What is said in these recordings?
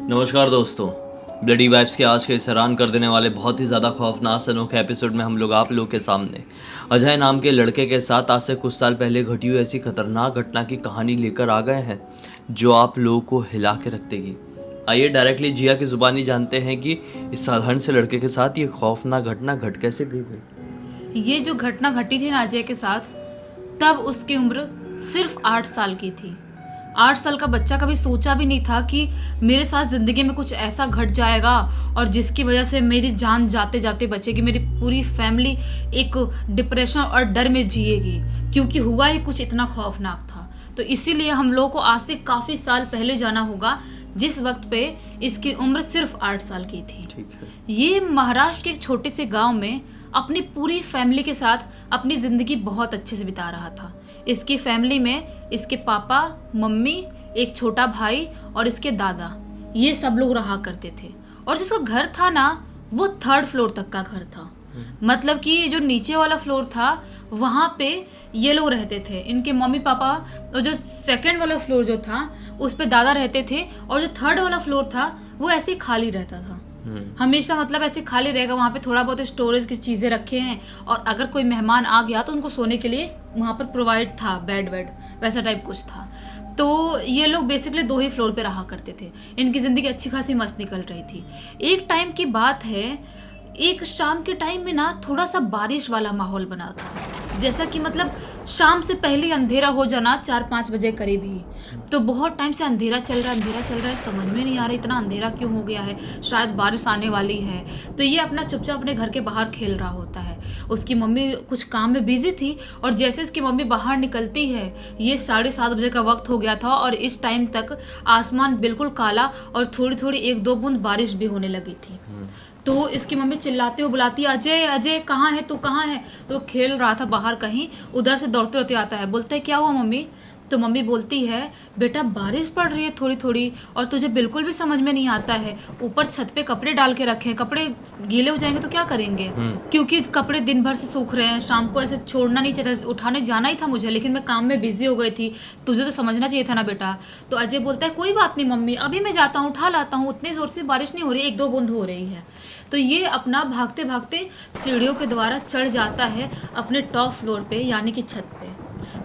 नमस्कार दोस्तों, bloody vibes के आज के इस हैरान कर देने वाले बहुत ही ज़्यादा खौफनाक अनोखे एपिसोड में हम लोग आप लोग के सामने अजय नाम के लड़के के साथ आज से कुछ साल पहले घटी हुई ऐसी खतरनाक घटना की कहानी लेकर आ गए हैं जो आप लोगों को हिला के रख देगी। आइए डायरेक्टली जिया की ज़ुबानी जानते हैं कि इस साधारण से लड़के के साथ ये खौफनाक घटना घट कैसे गई। ये जो घटना घटी थी ना अजय के साथ, तब उसकी उम्र सिर्फ 8 साल की थी। 8 साल का बच्चा कभी सोचा भी नहीं था कि मेरे साथ ज़िंदगी में कुछ ऐसा घट जाएगा और जिसकी वजह से मेरी जान जाते जाते बचेगी, मेरी पूरी फैमिली एक डिप्रेशन और डर में जिएगी, क्योंकि हुआ ही कुछ इतना खौफनाक था। तो इसीलिए हम लोगों को आज से काफ़ी साल पहले जाना होगा, जिस वक्त पे इसकी उम्र सिर्फ 8 साल की थी। ठीक है। ये महाराष्ट्र के एक छोटे से गांव में अपनी पूरी फैमिली के साथ अपनी ज़िंदगी बहुत अच्छे से बिता रहा था। इसकी फैमिली में इसके पापा, मम्मी, एक छोटा भाई और इसके दादा, ये सब लोग रहा करते थे। और जिसका घर था ना, वो 3rd फ्लोर तक का घर था। मतलब कि जो नीचे वाला फ्लोर था वहाँ पे ये लोग रहते थे, इनके मम्मी पापा। और जो 2nd वाला फ्लोर जो था उस पे दादा रहते थे, और जो 3rd वाला फ्लोर था वो ऐसे ही खाली रहता था हमेशा। मतलब ऐसे खाली रहेगा, वहाँ पे थोड़ा बहुत स्टोरेज की चीज़ें रखे हैं, और अगर कोई मेहमान आ गया तो उनको सोने के लिए वहाँ पर प्रोवाइड था, बेड वैसा टाइप कुछ था। तो ये लोग बेसिकली 2 ही फ्लोर पे रहा करते थे। इनकी ज़िंदगी अच्छी खासी मस्त निकल रही थी। एक टाइम की बात है, एक शाम के टाइम में ना थोड़ा सा बारिश वाला माहौल बना था, जैसा कि मतलब शाम से पहले अंधेरा हो जाना, 4-5 बजे करीब ही। तो बहुत टाइम से अंधेरा चल रहा है, समझ में नहीं आ रहा इतना अंधेरा क्यों हो गया है, शायद बारिश आने वाली है। तो ये अपना चुपचाप अपने घर के बाहर खेल रहा होता है। उसकी मम्मी कुछ काम में बिजी थी, और जैसे उसकी मम्मी बाहर निकलती है, ये 7:30 बजे का वक्त हो गया था, और इस टाइम तक आसमान बिल्कुल काला और थोड़ी थोड़ी 1-2 बूंद बारिश भी होने लगी थी। तो इसकी मम्मी चिल्लाते हुए बुलाती है, अजय अजय कहाँ है तू, कहाँ है? तो खेल रहा था बाहर कहीं, उधर से दौड़ते दौड़ते आता है, बोलता है क्या हुआ मम्मी? तो मम्मी बोलती है, बेटा बारिश पड़ रही है थोड़ी थोड़ी, और तुझे बिल्कुल भी समझ में नहीं आता है। ऊपर छत पे कपड़े डाल के रखे हैं, कपड़े गीले हो जाएंगे तो क्या करेंगे? क्योंकि कपड़े दिन भर से सूख रहे हैं, शाम को ऐसे छोड़ना नहीं चाहिए था, उठाने जाना ही था मुझे, लेकिन मैं काम में बिजी हो गई थी, तुझे तो समझना चाहिए था ना बेटा। तो अजय बोलता है, कोई बात नहीं मम्मी, अभी मैं जाता हूँ, उठा लाता हूँ, उतनी ज़ोर से बारिश नहीं हो रही, 1-2 बूंद हो रही है। तो ये अपना भागते भागते सीढ़ियों के द्वारा चढ़ जाता है अपने टॉप फ्लोर पे, यानी कि छत पे।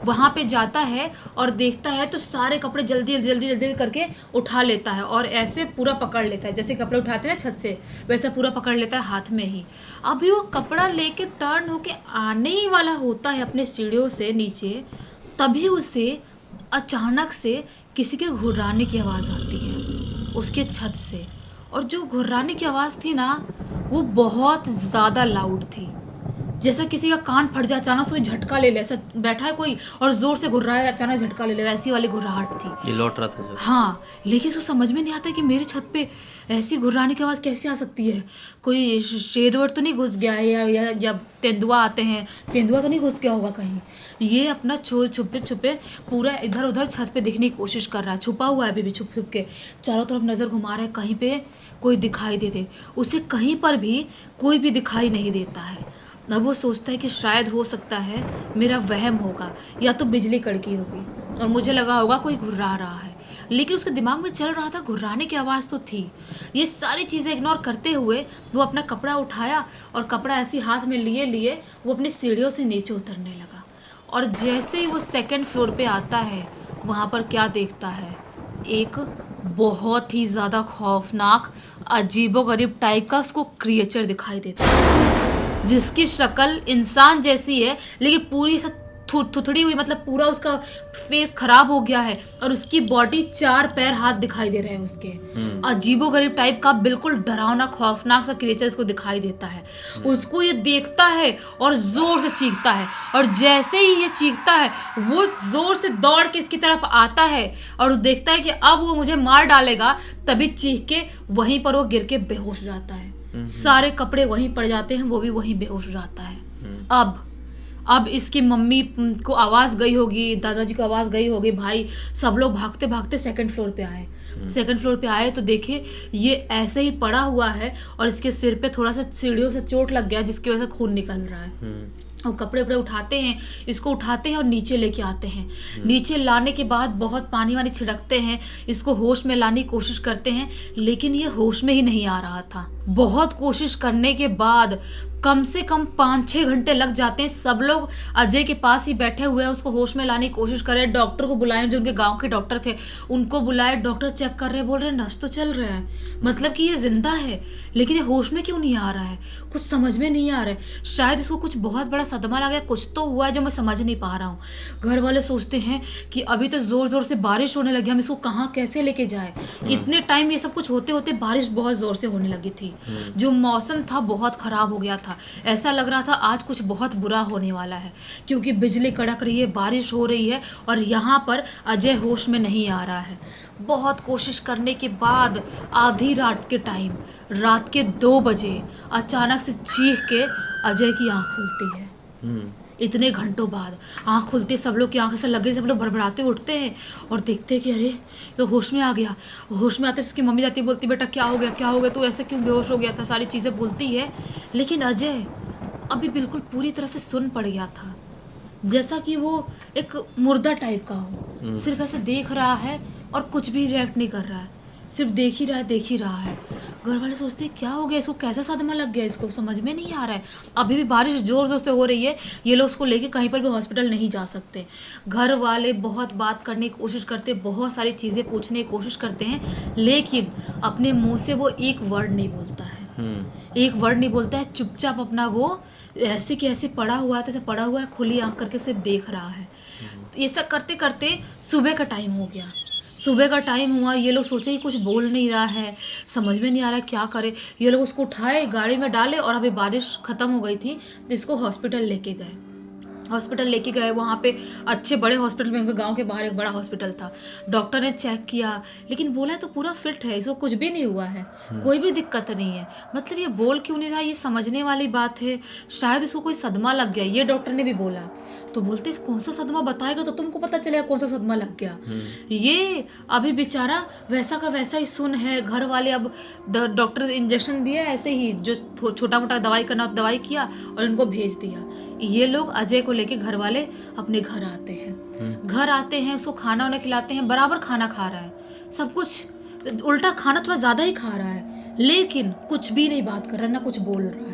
वहाँ पे जाता है और देखता है तो सारे कपड़े जल्दी जल्दी जल्दी करके उठा लेता है, और ऐसे पूरा पकड़ लेता है, जैसे कपड़े उठाते हैं ना छत से, वैसा पूरा पकड़ लेता है हाथ में ही। अभी वो कपड़ा लेके टर्न होके आने ही वाला होता है अपने सीढ़ियों से नीचे, तभी उसे अचानक से किसी के घुर्राने की आवाज़ आती है उसके छत से। और जो घुर्राने की आवाज़ थी ना, वो बहुत ज़्यादा लाउड थी, जैसा किसी का कान फट जाए, अचानक से कोई झटका ले ले, ऐसा बैठा है कोई और जोर से घुर्रा है, अचानक झटका ले ले, ऐसी वाली घुर्राहट थी। ये लौट रहा था जब। हाँ, लेकिन उसको समझ में नहीं आता कि मेरे छत पे ऐसी घुर्राने की आवाज़ कैसे आ सकती है। कोई शेर तो नहीं घुस गया है, या तेंदुआ आते हैं, तेंदुआ तो नहीं घुस गया होगा कहीं। ये अपना छुपे छुपे पूरा इधर उधर छत पे देखने की कोशिश कर रहा है, छुपा हुआ है अभी भी, छुप छुप के चारों तरफ नज़र घुमा रहा है, कहीं पे कोई दिखाई दे। उसे कहीं पर भी कोई भी दिखाई नहीं देता है। अब वो सोचता है कि शायद हो सकता है मेरा वहम होगा, या तो बिजली कड़की होगी और मुझे लगा होगा कोई घुर्रा रहा है। लेकिन उसके दिमाग में चल रहा था घुर्राने की आवाज़ तो थी। ये सारी चीज़ें इग्नोर करते हुए वो अपना कपड़ा उठाया, और कपड़ा ऐसे हाथ में लिए वो अपनी सीढ़ियों से नीचे उतरने लगा। और जैसे ही वो 2nd फ्लोर पे आता है, वहाँ पर क्या देखता है, एक बहुत ही ज़्यादा खौफनाक अजीबोगरीब टाइप का उसको क्रिएचर दिखाई देता है, जिसकी शक्ल इंसान जैसी है, लेकिन पूरी से थुथड़ी हुई, मतलब पूरा उसका फेस खराब हो गया है, और उसकी बॉडी 4 पैर हाथ दिखाई दे रहे हैं उसके। अजीबोगरीब टाइप का बिल्कुल डरावना खौफनाक सा क्रिएचर उसको दिखाई देता है। उसको ये देखता है और जोर से चीखता है, और जैसे ही ये चीखता है वो जोर से दौड़ के इसकी तरफ आता है, और देखता है कि अब वो मुझे मार डालेगा। तभी चीख के वहीं पर वो गिर के बेहोश हो जाता है। सारे कपड़े वहीं पड़ जाते हैं, वो भी वहीं बेहोश हो जाता है। अब इसकी मम्मी को आवाज़ गई होगी, दादाजी को आवाज़ गई होगी, भाई सब लोग भागते भागते 2nd फ्लोर पे आए। 2nd फ्लोर पे आए तो देखे ये ऐसे ही पड़ा हुआ है, और इसके सिर पे थोड़ा सा सीढ़ियों से चोट लग गया, जिसकी वजह से खून निकल रहा है। और कपड़े वपड़े उठाते हैं, इसको उठाते हैं और नीचे लेके आते हैं। नीचे लाने के बाद बहुत पानी वानी छिड़कते हैं, इसको होश में लाने की कोशिश करते हैं, लेकिन ये होश में ही नहीं आ रहा था। बहुत कोशिश करने के बाद कम से कम 5-6 घंटे लग जाते हैं। सब लोग अजय के पास ही बैठे हुए हैं, उसको होश में लाने की कोशिश कर रहे हैं। डॉक्टर को बुलाए, जो उनके गांव के डॉक्टर थे उनको बुलाए। डॉक्टर चेक कर रहे हैं, बोल रहे हैं नस तो चल रहा है, मतलब कि ये जिंदा है, लेकिन ये होश में क्यों नहीं आ रहा है, कुछ समझ में नहीं आ रहा है। शायद इसको कुछ बहुत बड़ा सदमा लगा, कुछ तो हुआ है जो मैं समझ नहीं पा रहा हूँ। घर वाले सोचते हैं कि अभी तो जोर जोर से बारिश होने लगी, हम इसको कहाँ कैसे लेके जाए। इतने टाइम ये सब कुछ होते होते बारिश बहुत जोर से होने लगी थी। जो मौसम था बहुत खराब हो गया था। ऐसा लग रहा था आज कुछ बहुत बुरा होने वाला है, क्योंकि बिजली कड़क रही है, बारिश हो रही है और यहाँ पर अजय होश में नहीं आ रहा है। बहुत कोशिश करने के बाद आधी रात के टाइम, रात के 2 बजे अचानक से चीख के अजय की आंख खुलती है। इतने घंटों बाद आंख खुलती है, सब लोग की आंखें से लगे, सब लोग भड़बड़ाते उठते हैं और देखते हैं कि अरे तो होश में आ गया। होश में आते उसकी मम्मी जाती है, बोलती बेटा क्या हो गया, क्या हो गया, तू ऐसे क्यों बेहोश हो गया था, सारी चीज़ें बोलती है। लेकिन अजय अभी बिल्कुल पूरी तरह से सुन पड़ गया था, जैसा कि वो एक मुर्दा टाइप का हो। सिर्फ ऐसे देख रहा है और कुछ भी रिएक्ट नहीं कर रहा है, सिर्फ देख ही रहा है। घर वाले सोचते हैं क्या हो गया इसको, कैसा सदमा लग गया, इसको समझ में नहीं आ रहा है। अभी भी बारिश जोर जोर से हो रही है, ये लोग उसको लेके कहीं पर भी हॉस्पिटल नहीं जा सकते। घर वाले बहुत बात करने की कोशिश करते, बहुत सारी चीज़ें पूछने की कोशिश करते हैं, लेकिन अपने मुंह से वो एक वर्ड नहीं बोलता है। एक वर्ड नहीं बोलता है, चुपचाप अपना वो ऐसे कि ऐसे पड़ा हुआ है, जैसे पड़ा हुआ है, खुली आंख करके सिर्फ देख रहा है। ये सब करते करते सुबह का टाइम हो गया। सुबह का टाइम हुआ, ये लोग सोचे कि कुछ बोल नहीं रहा है, समझ में नहीं आ रहा है क्या करे। ये लोग उसको उठाए, गाड़ी में डाले और अभी बारिश ख़त्म हो गई थी तो इसको हॉस्पिटल लेके गए। हॉस्पिटल लेके गए, वहाँ पे अच्छे बड़े हॉस्पिटल में, उनके गांव के बाहर एक बड़ा हॉस्पिटल था। डॉक्टर ने चेक किया, लेकिन बोला तो पूरा फिट है, इसको कुछ भी नहीं हुआ है, कोई भी दिक्कत नहीं है। मतलब ये बोल क्यों नहीं रहा, ये समझने वाली बात है। शायद इसको कोई सदमा लग गया, ये डॉक्टर ने भी बोला। तो बोलते कौन सा सदमा बताएगा तो तुमको पता चलेगा कौन सा सदमा लग गया। ये अभी बेचारा वैसा का वैसा ही सुन है। घर वाले अब डॉक्टर इंजेक्शन दिया, ऐसे ही जो छोटा मोटा दवाई करना दवाई किया और इनको भेज दिया। ये लोग अजय को लेके घर वाले अपने घर आते हैं। घर आते हैं, उसको खाना वाना खिलाते हैं, बराबर खाना खा रहा है, सब कुछ उल्टा खाना थोड़ा ज़्यादा ही खा रहा है, लेकिन कुछ भी नहीं बात कर रहा, ना कुछ बोल रहा है।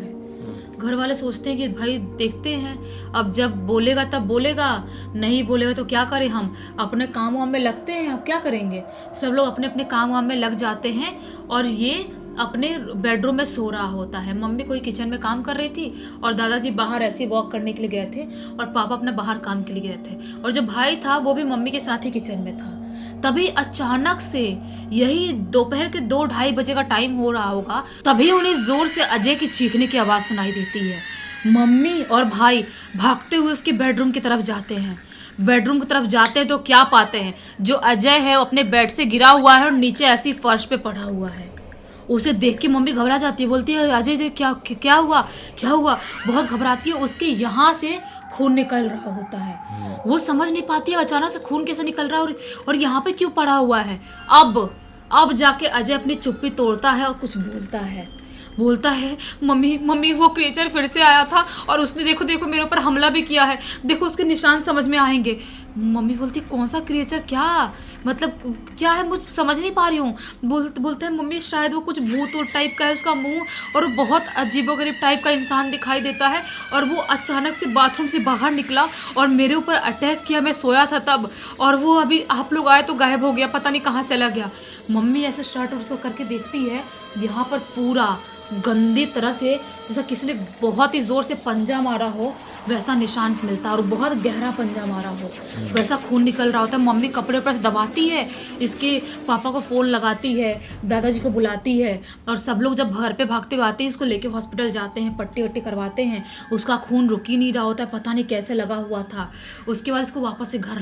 घर वाले सोचते हैं कि भाई देखते हैं, अब जब बोलेगा तब बोलेगा, नहीं बोलेगा तो क्या करें, हम अपने काम वाम में लगते हैं, अब क्या करेंगे। सब लोग अपने अपने काम वाम में लग जाते हैं और ये अपने बेडरूम में सो रहा होता है। मम्मी कोई किचन में काम कर रही थी और दादाजी बाहर ऐसे वॉक करने के लिए गए थे और पापा अपने बाहर काम के लिए गए थे, और जो भाई था वो भी मम्मी के साथ ही किचन में था। तभी अचानक से, यही दोपहर के 2-2:30 बजे का टाइम हो रहा होगा, तभी उन्हें जोर से अजय की चीखने की आवाज़ सुनाई देती है। मम्मी और भाई भागते हुए उसके बेडरूम की तरफ जाते हैं। बेडरूम की तरफ जाते हैं तो क्या पाते हैं, जो अजय है वो अपने बेड से गिरा हुआ है और नीचे ऐसी फर्श पे पड़ा हुआ है। उसे देख के मम्मी घबरा जाती है, बोलती है अजय से क्या हुआ, क्या हुआ। बहुत घबराती है, उसके यहाँ से खून निकल रहा होता है। वो समझ नहीं पाती है अचानक से खून कैसे निकल रहा है और यहाँ पे क्यों पड़ा हुआ है। अब जाके अजय अपनी चुप्पी तोड़ता है और कुछ बोलता है मम्मी वो क्रिएचर फिर से आया था और उसने देखो मेरे ऊपर हमला भी किया है, देखो उसके निशान समझ में आएंगे। मम्मी बोलती कौन सा क्रिएचर, क्या मतलब क्या है, मुझे समझ नहीं पा रही हूँ। बोलते हैं मम्मी शायद वो कुछ भूत टाइप का है उसका मुंह, और वो बहुत अजीबोगरीब टाइप का इंसान दिखाई देता है, और वो अचानक से बाथरूम से बाहर निकला और मेरे ऊपर अटैक किया। मैं सोया था तब, और वो अभी आप लोग आए तो गायब हो गया, पता नहीं कहाँ चला गया। मम्मी ऐसे शर्ट करके देखती है, यहाँ पर पूरा गंदी तरह से जैसा किसी ने बहुत ही ज़ोर से पंजा मारा हो वैसा निशान मिलता है, और बहुत गहरा पंजा मारा हो वैसा खून निकल रहा होता है। मम्मी कपड़े पर दबाती है, इसके पापा को फ़ोन लगाती है, दादाजी को बुलाती है, और सब लोग जब घर पे भागते हुए आते हैं इसको लेके हॉस्पिटल जाते हैं, पट्टी वट्टी करवाते हैं। उसका खून रुक ही नहीं रहा होता है, पता नहीं कैसे लगा हुआ था। उसके बाद इसको वापस से घर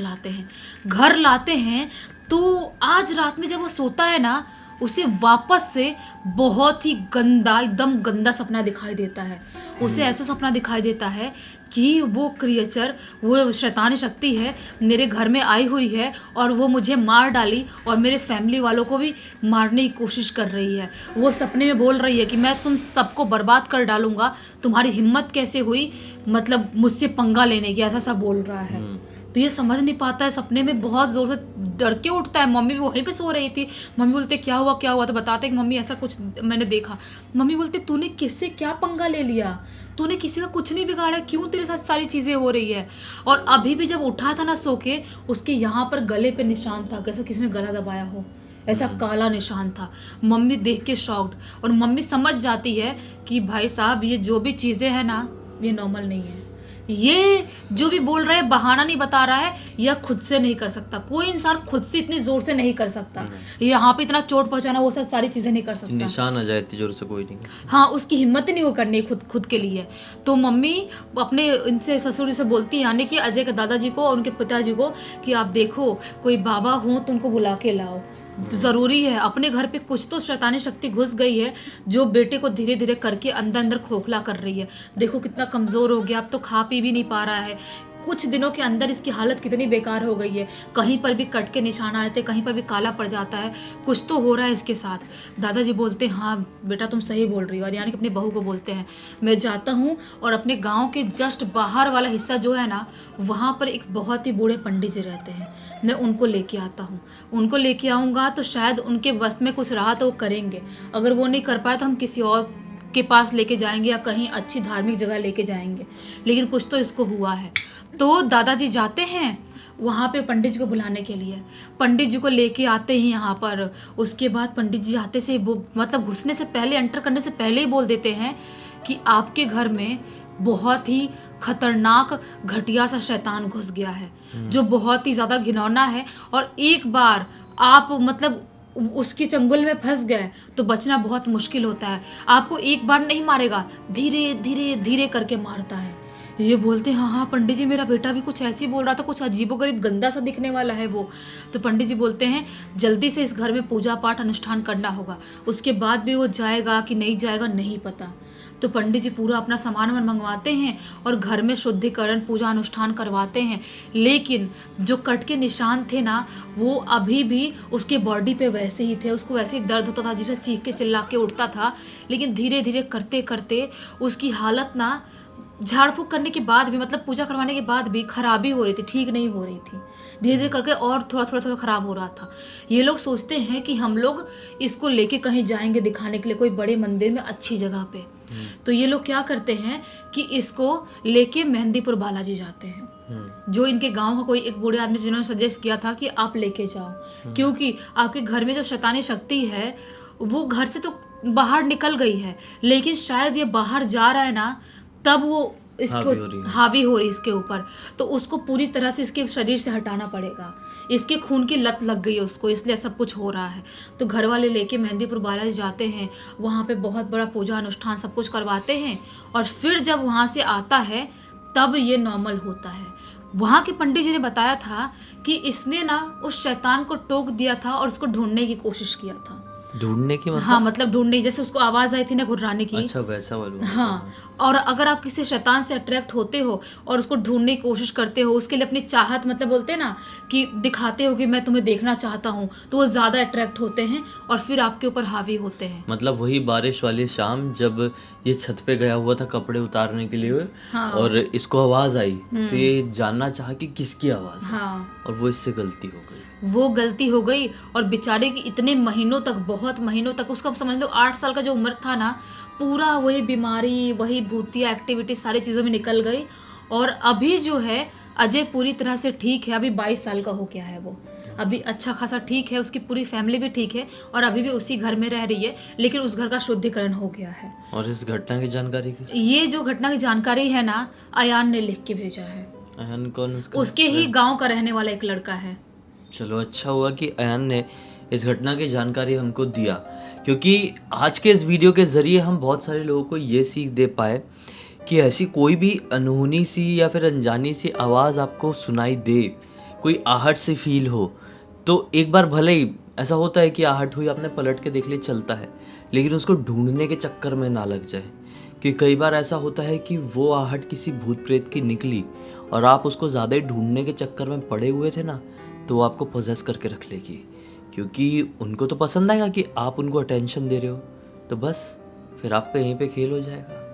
लाते हैं तो आज रात में जब वो सोता है ना, उसे वापस से बहुत ही गंदा, एकदम गंदा सपना दिखाई देता है। उसे ऐसा सपना दिखाई देता है कि वो क्रिएचर, वो शैतानी शक्ति है, मेरे घर में आई हुई है और वो मुझे मार डाली और मेरे फैमिली वालों को भी मारने की कोशिश कर रही है। वो सपने में बोल रही है कि मैं तुम सबको बर्बाद कर डालूंगा, तुम्हारी हिम्मत कैसे हुई मतलब मुझसे पंगा लेने की, ऐसा सब बोल रहा है। तो ये समझ नहीं पाता है, सपने में बहुत ज़ोर से डर के उठता है। मम्मी भी वहीं पे सो रही थी। मम्मी बोलते क्या हुआ क्या हुआ, तो बताते कि मम्मी ऐसा कुछ मैंने देखा। मम्मी बोलते तूने किससे क्या पंगा ले लिया, तूने किसी का कुछ नहीं बिगाड़ा, क्यों तेरे साथ सारी चीज़ें हो रही है। और अभी भी जब उठा था ना सो के, उसके यहाँ पर गले पे निशान था, कैसा किसी ने गला दबाया हो, ऐसा काला निशान था। मम्मी देख के शॉक्ड, और मम्मी समझ जाती है कि भाई साहब ये जो भी चीज़ें हैं ना, ये नॉर्मल नहीं है। ये जो भी बोल रहा है बहाना नहीं बता रहा है, या खुद से नहीं कर सकता। कोई इंसान खुद से इतनी जोर से नहीं कर सकता। यहाँ पे इतना चोट पहुंचाना, वो सब सारी चीजें नहीं कर सकता। निशान आ जाए इतनी जोर से कोई नहीं। हाँ, उसकी हिम्मत ही नहीं वो करनी खुद के लिए। तो मम्मी अपने इनसे ससुर से बोलती है, यानी कि अजय के दादाजी को और उनके पिताजी को, कि आप देखो कोई बाबा हो तो उनको बुला के लाओ, ज़रूरी है। अपने घर पे कुछ तो शैतानी शक्ति घुस गई है जो बेटे को धीरे धीरे करके अंदर अंदर खोखला कर रही है। देखो कितना कमज़ोर हो गया, अब तो खा पी भी नहीं पा रहा है। कुछ दिनों के अंदर इसकी हालत कितनी बेकार हो गई है। कहीं पर भी कट के निशान आए थे, कहीं पर भी काला पड़ जाता है, कुछ तो हो रहा है इसके साथ। दादाजी बोलते हैं हाँ बेटा तुम सही बोल रही हो, और यानी कि अपनी बहू को बोलते हैं मैं जाता हूँ और अपने गांव के जस्ट बाहर वाला हिस्सा जो है ना, वहाँ पर एक बहुत ही बूढ़े पंडित जी रहते हैं, मैं उनको लेके आता हूँ। उनको लेके आऊँगा तो शायद उनके वश में कुछ रहा तो वो करेंगे, अगर वो नहीं कर पाए तो हम किसी और के पास लेके जाएंगे या कहीं अच्छी धार्मिक जगह लेके जाएंगे, लेकिन कुछ तो इसको हुआ है। तो दादाजी जाते हैं वहाँ पे पंडित जी को बुलाने के लिए। पंडित जी को लेके आते ही यहाँ पर, उसके बाद पंडित जी आते से वो मतलब घुसने से पहले, एंटर करने से पहले ही बोल देते हैं कि आपके घर में बहुत ही खतरनाक घटिया सा शैतान घुस गया है जो बहुत ही ज़्यादा घिनौना है, और एक बार आप मतलब उसके चंगुल में फंस गए तो बचना बहुत मुश्किल होता है। आपको एक बार नहीं मारेगा, धीरे धीरे धीरे करके मारता है। ये बोलते हैं हाँ पंडित जी मेरा बेटा भी कुछ ऐसे ही बोल रहा था, कुछ अजीबोगरीब गंदा सा दिखने वाला है वो। तो पंडित जी बोलते हैं जल्दी से इस घर में पूजा पाठ अनुष्ठान करना होगा, उसके बाद भी वो जाएगा कि नहीं जाएगा नहीं पता। तो पंडित जी पूरा अपना सामान मंगवाते हैं और घर में शुद्धिकरण पूजा अनुष्ठान करवाते हैं, लेकिन जो कट के निशान थे ना वो अभी भी उसके बॉडी पे वैसे ही थे। उसको वैसे ही दर्द होता था, जिससे चीख के चिल्ला के उठता था, लेकिन धीरे धीरे करते करते उसकी हालत ना झाड़ फूक करने के बाद भी, मतलब पूजा करवाने के बाद भी खराबी हो रही थी, ठीक नहीं हो रही थी। धीरे धीरे करके और थोड़ा खराब हो रहा था। ये लोग सोचते हैं कि हम लोग इसको लेके कहीं जाएंगे दिखाने के लिए, कोई बड़े मंदिर में अच्छी जगह पे। तो ये लोग क्या करते हैं कि इसको लेके मेहंदीपुर बालाजी जाते हैं, जो इनके गांव का कोई एक बूढ़े आदमी जिन्होंने सजेस्ट किया था कि आप लेके जाओ, क्योंकि आपके घर में जो शैतानी शक्ति है वो घर से तो बाहर निकल गई है, लेकिन शायद ये बाहर जा रहा है ना तब वो इसको हावी हो रही इसके ऊपर, तो उसको पूरी तरह से इसके शरीर से हटाना पड़ेगा। इसके खून की लत लग गई है उसको, इसलिए सब कुछ हो रहा है। तो घर वाले लेके मेहंदीपुर बालाजी जाते हैं, वहाँ पे बहुत बड़ा पूजा अनुष्ठान सब कुछ करवाते हैं, और फिर जब वहाँ से आता है तब ये नॉर्मल होता है। वहाँ के पंडित जी ने बताया था कि इसने ना उस शैतान को टोक दिया था और उसको ढूंढने की कोशिश किया था। ढूंढने की मतलब? हाँ मतलब ढूंढने, जैसे उसको आवाज आई थी ना घुर्राने की। अच्छा वैसा वाला। हाँ, और अगर आप किसी शैतान से अट्रैक्ट होते हो और उसको ढूंढने की कोशिश करते हो, उसके लिए अपनी चाहत मतलब बोलते हैं ना कि दिखाते हो कि मैं तुम्हें देखना चाहता हूँ, तो वो ज़्यादा अट्रैक्ट होते हैं और फिर आपके ऊपर हावी होते हैं। मतलब वही बारिश वाली शाम जब ये छत पे गया हुआ था कपड़े उतारने के लिए, हाँ। और इसको आवाज आई तो ये जानना चाहा कि किसकी आवाज है, हाँ, और वो इससे गलती हो गई। वो गलती हो गई, और बेचारे की इतने महीनों तक, बहुत महीनों तक, उसका समझ लो 8 साल का जो उम्र था ना, पूरा वही बीमारी, वही भूतिया एक्टिविटी सारी चीज़ों में निकल गई। और अभी जो है अजय पूरी तरह से ठीक है, अभी 22 साल का हो गया है वो, अभी अच्छा खासा ठीक है, उसकी पूरी फैमिली भी ठीक है और अभी भी उसी घर में रह रही है, लेकिन उस घर का शुद्धिकरण हो गया है। और इस घटना की जानकारी ये जो घटना की जानकारी है ना, अयान ने लिख के भेजा है। अयान कौन? उसके ही गाँव का रहने वाला एक लड़का है। चलो अच्छा हुआ कि अयान ने इस घटना की जानकारी हमको दिया, क्योंकि आज के इस वीडियो के ज़रिए हम बहुत सारे लोगों को ये सीख दे पाए कि ऐसी कोई भी अनहोनी सी या फिर अनजानी सी आवाज़ आपको सुनाई दे, कोई आहट से फील हो, तो एक बार भले ही ऐसा होता है कि आहट हुई आपने पलट के देख लिया, चलता है, लेकिन उसको ढूंढने के चक्कर में ना लग जाए, कि कई बार ऐसा होता है कि वो आहट किसी भूत प्रेत की निकली और आप उसको ज़्यादा ही ढूंढने के चक्कर में पड़े हुए थे ना, तो वो आपको पोजेस करके रख लेगी, क्योंकि उनको तो पसंद आएगा कि आप उनको अटेंशन दे रहे हो, तो बस फिर आपका यहीं पे खेल हो जाएगा।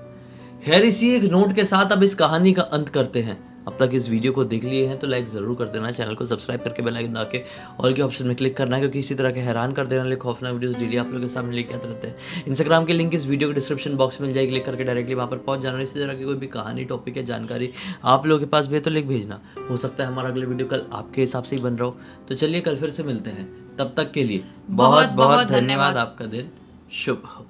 खैर, इसी एक नोट के साथ अब इस कहानी का अंत करते हैं। अब तक इस वीडियो को देख लिए हैं तो लाइक ज़रूर कर देना, चैनल को सब्सक्राइब करके बेल आइकन दबा के ऑल के ऑप्शन में क्लिक करना है, क्योंकि इसी तरह के हैरान कर देने वाले खौफनाक वीडियोस डेली आप लोगों के सामने लेके आते रहते हैं। इंस्टाग्राम के लिंक इस वीडियो के डिस्क्रिप्शन बॉक्स में मिल जाएगी, क्लिक करके डायरेक्टली वहाँ पर पहुँच जाना। इसी तरह की कोई भी कहानी, टॉपिक या जानकारी आप लोगों के पास भी है तो लिख भेजना, हो सकता है हमारा अगले वीडियो कल आपके हिसाब से ही बन रहा हो। तो चलिए कल फिर से मिलते हैं, तब तक के लिए बहुत बहुत धन्यवाद। आपका दिन शुभ हो।